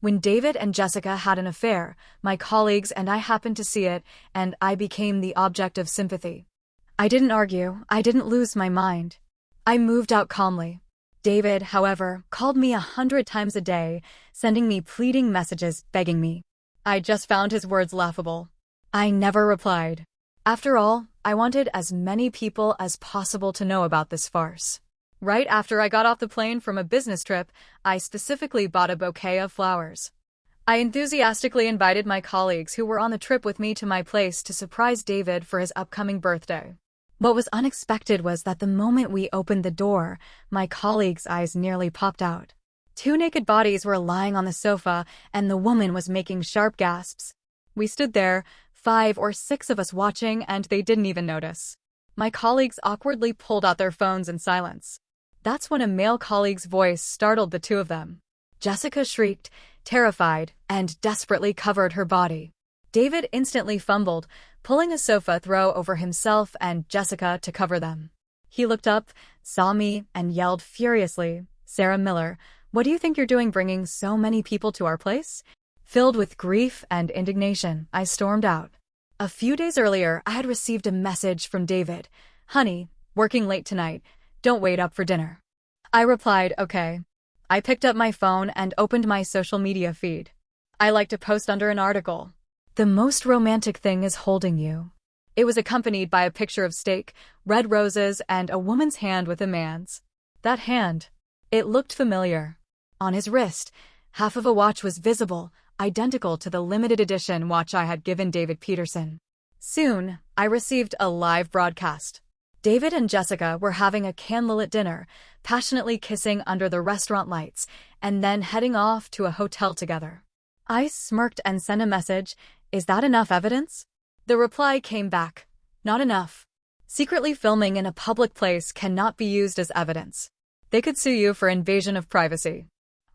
When David and Jessica had an affair, my colleagues and I happened to see it, and I became the object of sympathy. I didn't argue, I didn't lose my mind. I moved out calmly. David, however, called me 100 times a day, sending me pleading messages begging me. I just found his words laughable. I never replied. After all, I wanted as many people as possible to know about this farce. Right after I got off the plane from a business trip, I specifically bought a bouquet of flowers. I enthusiastically invited my colleagues who were on the trip with me to my place to surprise David for his upcoming birthday. What was unexpected was that the moment we opened the door, my colleagues' eyes nearly popped out. 2 naked bodies were lying on the sofa, and the woman was making sharp gasps. We stood there, 5 or 6 of us watching, and they didn't even notice. My colleagues awkwardly pulled out their phones in silence. That's when a male colleague's voice startled the 2 of them. Jessica shrieked, terrified, and desperately covered her body. David instantly fumbled, pulling a sofa throw over himself and Jessica to cover them. He looked up, saw me, and yelled furiously, "Sarah Miller, what do you think you're doing bringing so many people to our place?" Filled with grief and indignation, I stormed out. A few days earlier, I had received a message from David. "Honey, working late tonight. Don't wait up for dinner." I replied, "Okay." I picked up my phone and opened my social media feed. I like to post under an article. "The most romantic thing is holding you." It was accompanied by a picture of steak, red roses, and a woman's hand with a man's. That hand. It looked familiar. On his wrist, half of a watch was visible, identical to the limited edition watch I had given David Peterson. Soon, I received a live broadcast. David and Jessica were having a candlelit dinner, passionately kissing under the restaurant lights, and then heading off to a hotel together. I smirked and sent a message, "Is that enough evidence?" The reply came back, "Not enough. Secretly filming in a public place cannot be used as evidence. They could sue you for invasion of privacy."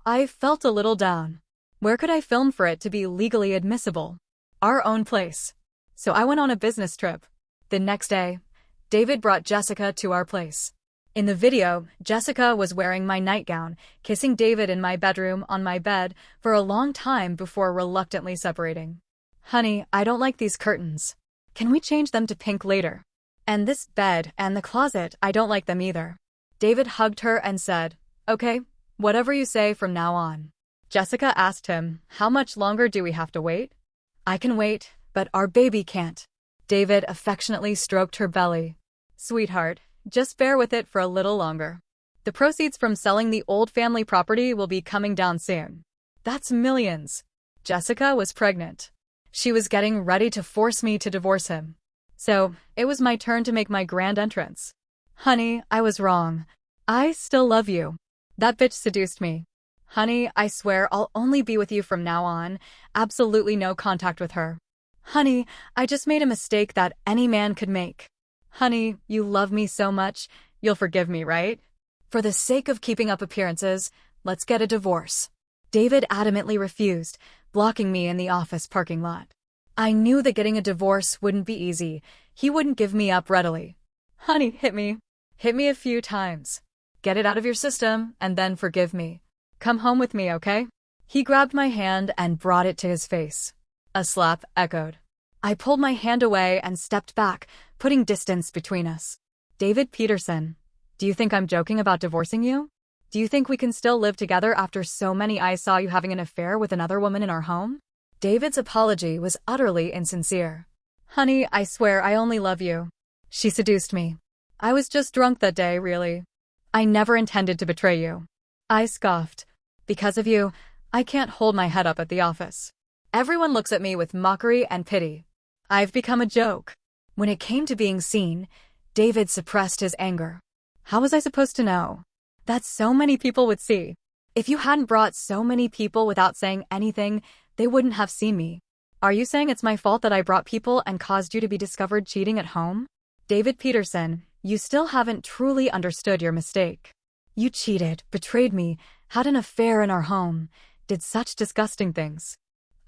I felt a little down. Where could I film for it to be legally admissible? Our own place. So I went on a business trip. The next day, David brought Jessica to our place. In the video, Jessica was wearing my nightgown, kissing David in my bedroom on my bed for a long time before reluctantly separating. "Honey, I don't like these curtains. Can we change them to pink later? And this bed and the closet, I don't like them either." David hugged her and said, "Okay, whatever you say from now on." Jessica asked him, "How much longer do we have to wait?" "I can wait, but our baby can't." David affectionately stroked her belly. "Sweetheart, just bear with it for a little longer. The proceeds from selling the old family property will be coming down soon. That's millions." Jessica was pregnant. She was getting ready to force me to divorce him. So, it was my turn to make my grand entrance. "Honey, I was wrong. I still love you. That bitch seduced me. Honey, I swear I'll only be with you from now on. Absolutely no contact with her. Honey, I just made a mistake that any man could make. Honey, you love me so much, you'll forgive me, right? For the sake of keeping up appearances, let's get a divorce." David adamantly refused, blocking me in the office parking lot. I knew that getting a divorce wouldn't be easy. He wouldn't give me up readily. "Honey, hit me. Hit me a few times. Get it out of your system, and then forgive me. Come home with me, okay?" He grabbed my hand and brought it to his face. A slap echoed. I pulled my hand away and stepped back, putting distance between us. "David Peterson, do you think I'm joking about divorcing you? Do you think we can still live together after so many eyes saw you having an affair with another woman in our home?" David's apology was utterly insincere. "Honey, I swear I only love you. She seduced me. I was just drunk that day, really. I never intended to betray you." I scoffed. "Because of you, I can't hold my head up at the office. Everyone looks at me with mockery and pity. I've become a joke." When it came to being seen, David suppressed his anger. How was I supposed to know that so many people would see? If you hadn't brought so many people without saying anything, they wouldn't have seen me. Are you saying it's my fault that I brought people and caused you to be discovered cheating at home? David Peterson, you still haven't truly understood your mistake. You cheated, betrayed me, had an affair in our home, did such disgusting things.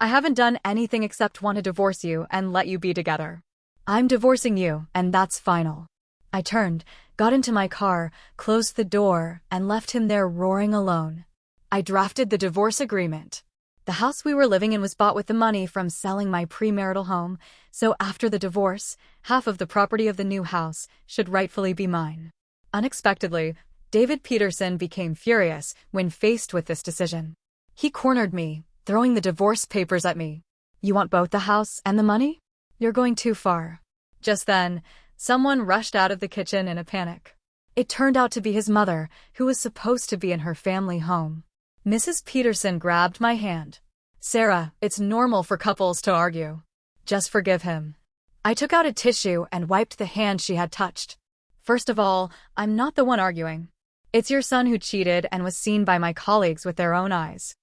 I haven't done anything except want to divorce you and let you be together. I'm divorcing you, and that's final. I turned, got into my car, closed the door, and left him there roaring alone. I drafted the divorce agreement. The house we were living in was bought with the money from selling my premarital home, so after the divorce, half of the property of the new house should rightfully be mine. Unexpectedly, David Peterson became furious when faced with this decision. He cornered me, throwing the divorce papers at me. "You want both the house and the money? You're going too far." Just then, someone rushed out of the kitchen in a panic. It turned out to be his mother, who was supposed to be in her family home. Mrs. Peterson grabbed my hand. "Sarah, it's normal for couples to argue. Just forgive him." I took out a tissue and wiped the hand she had touched. "First of all, I'm not the one arguing. It's your son who cheated and was seen by my colleagues with their own eyes.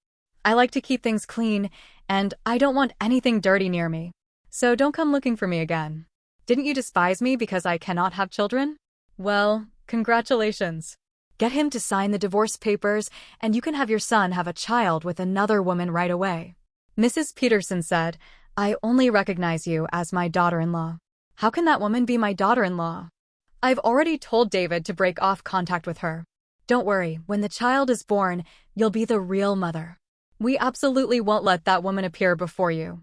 I like to keep things clean, and I don't want anything dirty near me. So don't come looking for me again. Didn't you despise me because I cannot have children? Well, congratulations. Get him to sign the divorce papers, and you can have your son have a child with another woman right away." Mrs. Peterson said, "I only recognize you as my daughter-in-law. How can that woman be my daughter-in-law? I've already told David to break off contact with her. Don't worry, when the child is born, you'll be the real mother. We absolutely won't let that woman appear before you."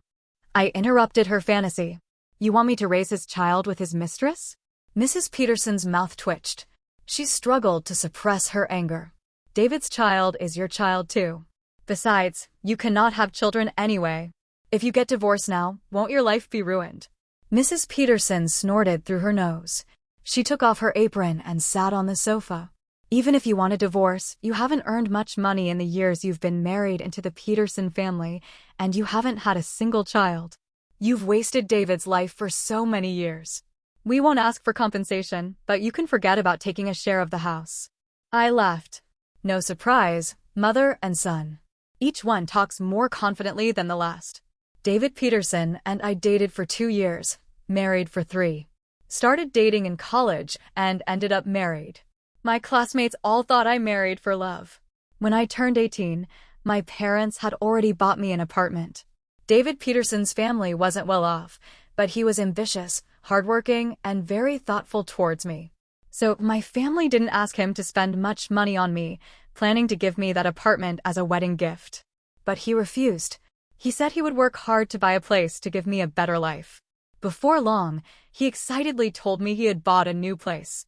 I interrupted her fantasy. "You want me to raise his child with his mistress?" Mrs. Peterson's mouth twitched. She struggled to suppress her anger. "David's child is your child too. Besides, you cannot have children anyway. If you get divorced now, won't your life be ruined?" Mrs. Peterson snorted through her nose. She took off her apron and sat on the sofa. "Even if you want a divorce, you haven't earned much money in the years you've been married into the Peterson family, and you haven't had a single child. You've wasted David's life for so many years. We won't ask for compensation, but you can forget about taking a share of the house." I laughed. No surprise, mother and son. Each one talks more confidently than the last. David Peterson and I dated for 2 years, married for 3. Started dating in college and ended up married. My classmates all thought I married for love. When I turned 18, my parents had already bought me an apartment. David Peterson's family wasn't well off, but he was ambitious, hardworking, and very thoughtful towards me. So my family didn't ask him to spend much money on me, planning to give me that apartment as a wedding gift. But he refused. He said he would work hard to buy a place to give me a better life. Before long, he excitedly told me he had bought a new place.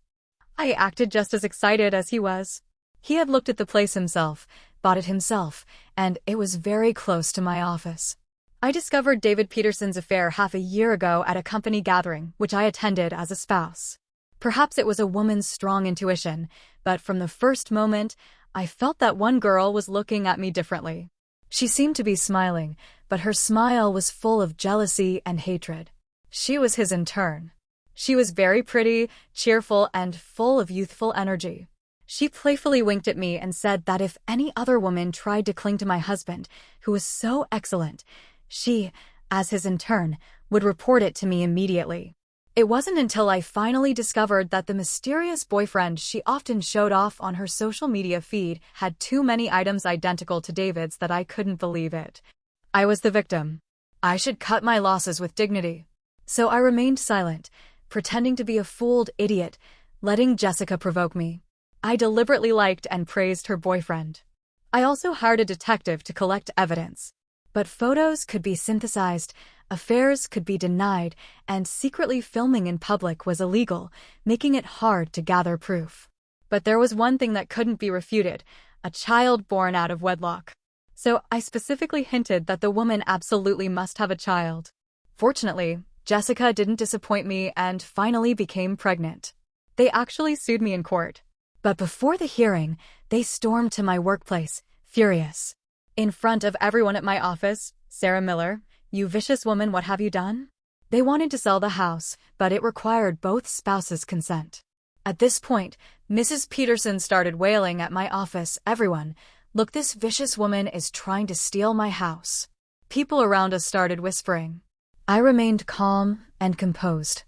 I acted just as excited as he was. He had looked at the place himself, bought it himself, and it was very close to my office. I discovered David Peterson's affair half a year ago at a company gathering, which I attended as a spouse. Perhaps it was a woman's strong intuition, but from the first moment, I felt that one girl was looking at me differently. She seemed to be smiling, but her smile was full of jealousy and hatred. She was his in turn. She was very pretty, cheerful, and full of youthful energy. She playfully winked at me and said that if any other woman tried to cling to my husband, who was so excellent, she, as his in turn, would report it to me immediately. It wasn't until I finally discovered that the mysterious boyfriend she often showed off on her social media feed had too many items identical to David's that I couldn't believe it. I was the victim. I should cut my losses with dignity. So I remained silent, pretending to be a fooled idiot, letting Jessica provoke me. I deliberately liked and praised her boyfriend. I also hired a detective to collect evidence. But photos could be synthesized, affairs could be denied, and secretly filming in public was illegal, making it hard to gather proof. But there was one thing that couldn't be refuted: a child born out of wedlock. So I specifically hinted that the woman absolutely must have a child. Fortunately, Jessica didn't disappoint me and finally became pregnant. They actually sued me in court. But before the hearing, they stormed to my workplace, furious. In front of everyone at my office, "Sarah Miller, you vicious woman, what have you done?" They wanted to sell the house, but it required both spouses' consent. At this point, Mrs. Peterson started wailing at my office, "Everyone, look, this vicious woman is trying to steal my house." People around us started whispering. I remained calm and composed.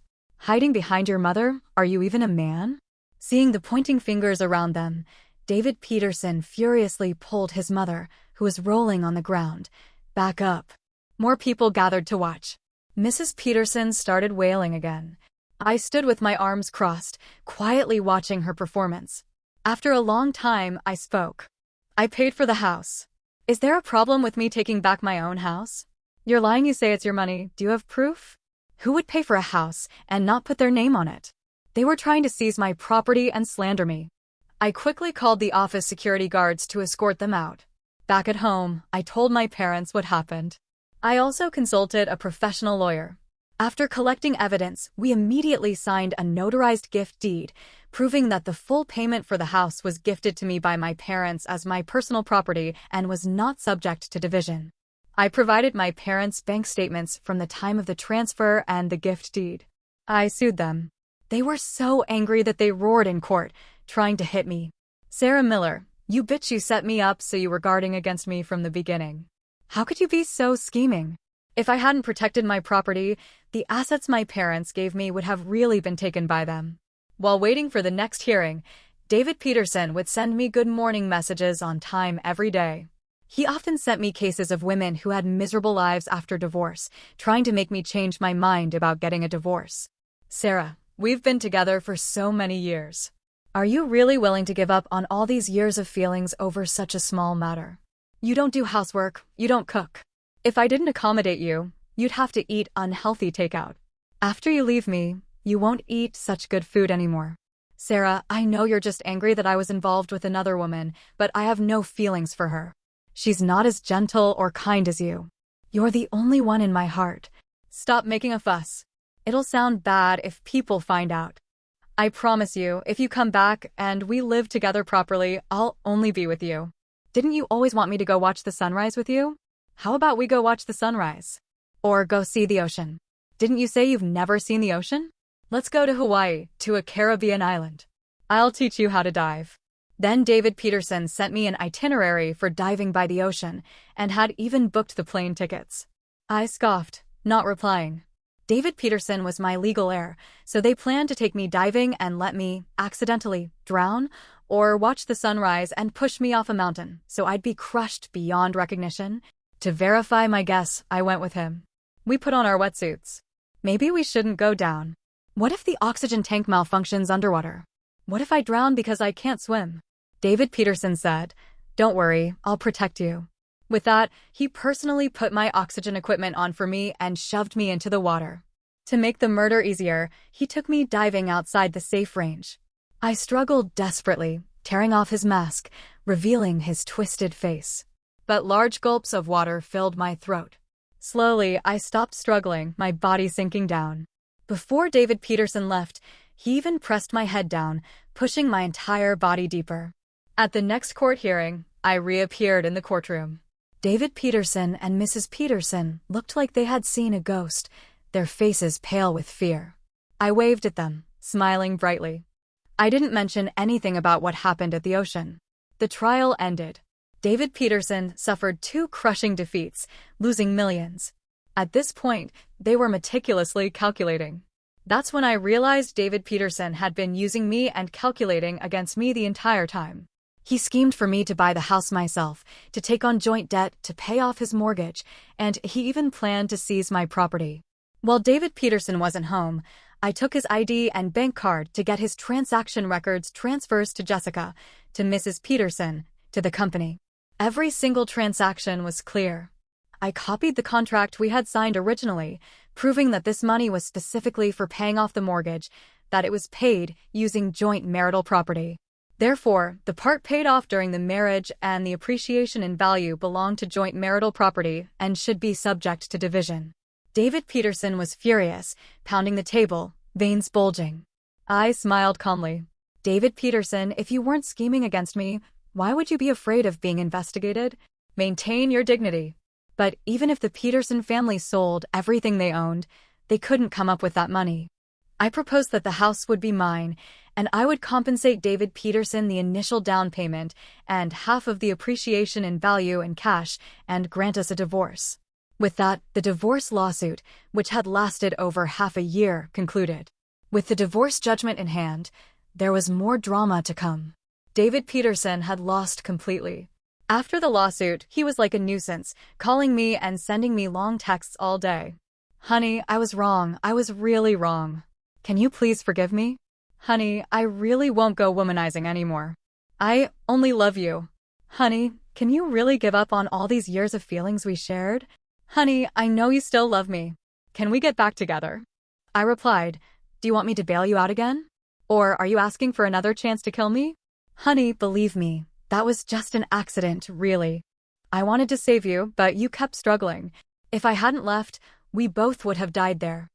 "Hiding behind your mother? Are you even a man?" Seeing the pointing fingers around them, David Peterson furiously pulled his mother, who was rolling on the ground, back up. More people gathered to watch. Mrs. Peterson started wailing again. I stood with my arms crossed, quietly watching her performance. After a long time, I spoke. "I paid for the house. Is there a problem with me taking back my own house? You're lying, you say it's your money. Do you have proof? Who would pay for a house and not put their name on it? They were trying to seize my property and slander me. I quickly called the office security guards to escort them out. Back at home, I told my parents what happened. I also consulted a professional lawyer. After collecting evidence, we immediately signed a notarized gift deed, proving that the full payment for the house was gifted to me by my parents as my personal property and was not subject to division. I provided my parents' bank statements from the time of the transfer and the gift deed. I sued them. They were so angry that they roared in court, trying to hit me. Sarah Miller, you bitch, you set me up so you were guarding against me from the beginning. How could you be so scheming? If I hadn't protected my property, the assets my parents gave me would have really been taken by them. While waiting for the next hearing, David Peterson would send me good morning messages on time every day. He often sent me cases of women who had miserable lives after divorce, trying to make me change my mind about getting a divorce. Sarah, we've been together for so many years. Are you really willing to give up on all these years of feelings over such a small matter? You don't do housework, you don't cook. If I didn't accommodate you, you'd have to eat unhealthy takeout. After you leave me, you won't eat such good food anymore. Sarah, I know you're just angry that I was involved with another woman, but I have no feelings for her. She's not as gentle or kind as you. You're the only one in my heart. Stop making a fuss. It'll sound bad if people find out. I promise you, if you come back and we live together properly, I'll only be with you. Didn't you always want me to go watch the sunrise with you? How about we go watch the sunrise? Or go see the ocean? Didn't you say you've never seen the ocean? Let's go to Hawaii, to a Caribbean island. I'll teach you how to dive. Then David Peterson sent me an itinerary for diving by the ocean and had even booked the plane tickets. I scoffed, not replying. David Peterson was my legal heir, so they planned to take me diving and let me, accidentally, drown, or watch the sunrise and push me off a mountain, so I'd be crushed beyond recognition. To verify my guess, I went with him. We put on our wetsuits. Maybe we shouldn't go down. What if the oxygen tank malfunctions underwater? What if I drown because I can't swim? David Peterson said, "Don't worry, I'll protect you." With that, he personally put my oxygen equipment on for me and shoved me into the water. To make the murder easier, he took me diving outside the safe range. I struggled desperately, tearing off his mask, revealing his twisted face. But large gulps of water filled my throat. Slowly, I stopped struggling, my body sinking down. Before David Peterson left, he even pressed my head down, pushing my entire body deeper. At the next court hearing, I reappeared in the courtroom. David Peterson and Mrs. Peterson looked like they had seen a ghost, their faces pale with fear. I waved at them, smiling brightly. I didn't mention anything about what happened at the ocean. The trial ended. David Peterson suffered 2 crushing defeats, losing millions. At this point, they were meticulously calculating. That's when I realized David Peterson had been using me and calculating against me the entire time. He schemed for me to buy the house myself, to take on joint debt to pay off his mortgage, and he even planned to seize my property. While David Peterson wasn't home, I took his ID and bank card to get his transaction records transfers to Jessica, to Mrs. Peterson, to the company. Every single transaction was clear. I copied the contract we had signed originally, proving that this money was specifically for paying off the mortgage, that it was paid using joint marital property. Therefore, the part paid off during the marriage and the appreciation in value belonged to joint marital property and should be subject to division. David Peterson was furious, pounding the table, veins bulging. I smiled calmly. David Peterson, if you weren't scheming against me, why would you be afraid of being investigated? Maintain your dignity. But even if the Peterson family sold everything they owned, they couldn't come up with that money. I proposed that the house would be mine, and I would compensate David Peterson the initial down payment and half of the appreciation in value in cash and grant us a divorce. With that, the divorce lawsuit, which had lasted over half a year, concluded. With the divorce judgment in hand, there was more drama to come. David Peterson had lost completely. After the lawsuit, he was like a nuisance, calling me and sending me long texts all day. "Honey, I was wrong. I was really wrong. Can you please forgive me? Honey, I really won't go womanizing anymore. I only love you. Honey, Can you really give up on all these years of feelings we shared? Honey, I know you still love me. Can we get back together? I replied, do you want me to bail you out again? Or are you asking for another chance to kill me? Honey, believe me, that was just an accident, really. I wanted to save you, but you kept struggling. If I hadn't left, we both would have died there.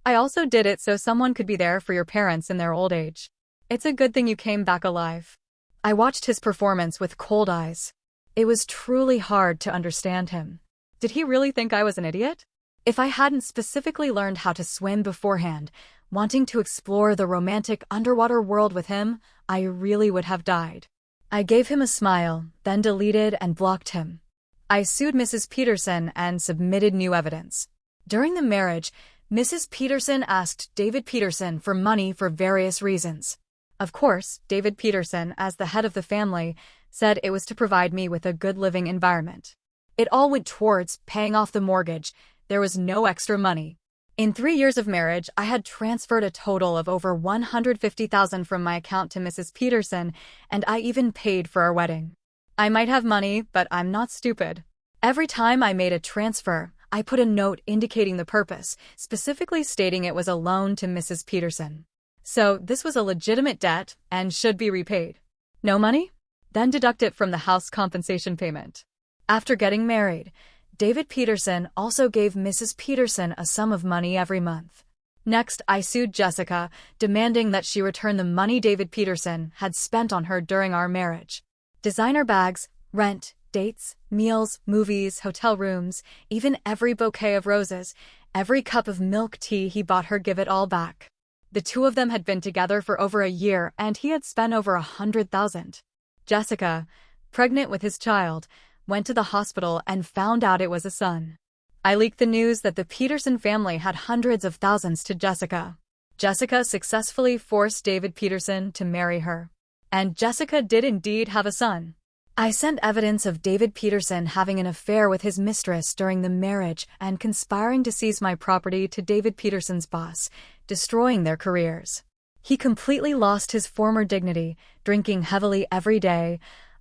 I also did it so someone could be there for your parents in their old age. It's a good thing you came back alive. I watched his performance with cold eyes. It was truly hard to understand him. Did he really think I was an idiot? If I hadn't specifically learned how to swim beforehand, wanting to explore the romantic underwater world with him, I really would have died. I gave him a smile, then deleted and blocked him. I sued Mrs. Peterson and submitted new evidence. During the marriage, Mrs. Peterson asked David Peterson for money for various reasons. Of course, David Peterson, as the head of the family, said it was to provide me with a good living environment. It all went towards paying off the mortgage. There was no extra money. In 3 years of marriage, I had transferred a total of over $150,000 from my account to Mrs. Peterson, and I even paid for our wedding. I might have money, but I'm not stupid. Every time I made a transfer, I put a note indicating the purpose, specifically stating it was a loan to Mrs. Peterson. So this was a legitimate debt and should be repaid. No money? Then deduct it from the house compensation payment. After getting married, David Peterson also gave Mrs. Peterson a sum of money every month. Next, I sued Jessica, demanding that she return the money David Peterson had spent on her during our marriage. Designer bags, rent, dates, meals, movies, hotel rooms, even every bouquet of roses, every cup of milk tea he bought her, give it all back. The two of them had been together for over a year and he had spent over $100,000. Jessica, pregnant with his child, went to the hospital and found out it was a son. I leaked the news that the Peterson family had hundreds of thousands to Jessica. Jessica successfully forced David Peterson to marry her. And Jessica did indeed have a son. I sent evidence of David Peterson having an affair with his mistress during the marriage and conspiring to seize my property to David Peterson's boss, destroying their careers. He completely lost his former dignity, drinking heavily every day,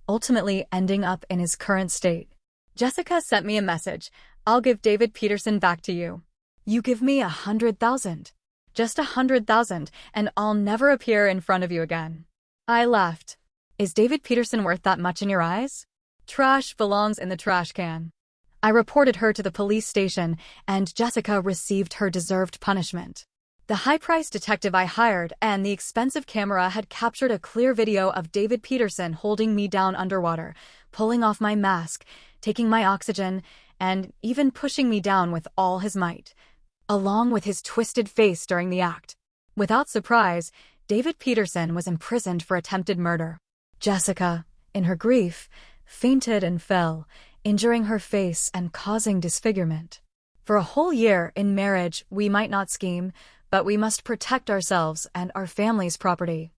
ultimately ending up in his current state. Jessica sent me a message. I'll give David Peterson back to you. You give me $100,000. Just $100,000, and I'll never appear in front of you again. I laughed. Is David Peterson worth that much in your eyes? Trash belongs in the trash can. I reported her to the police station, and Jessica received her deserved punishment. The high-priced detective I hired and the expensive camera had captured a clear video of David Peterson holding me down underwater, pulling off my mask, taking my oxygen, and even pushing me down with all his might, along with his twisted face during the act. Without surprise, David Peterson was imprisoned for attempted murder. Jessica, in her grief, fainted and fell, injuring her face and causing disfigurement. For a whole year in marriage, we might not scheme, but we must protect ourselves and our family's property.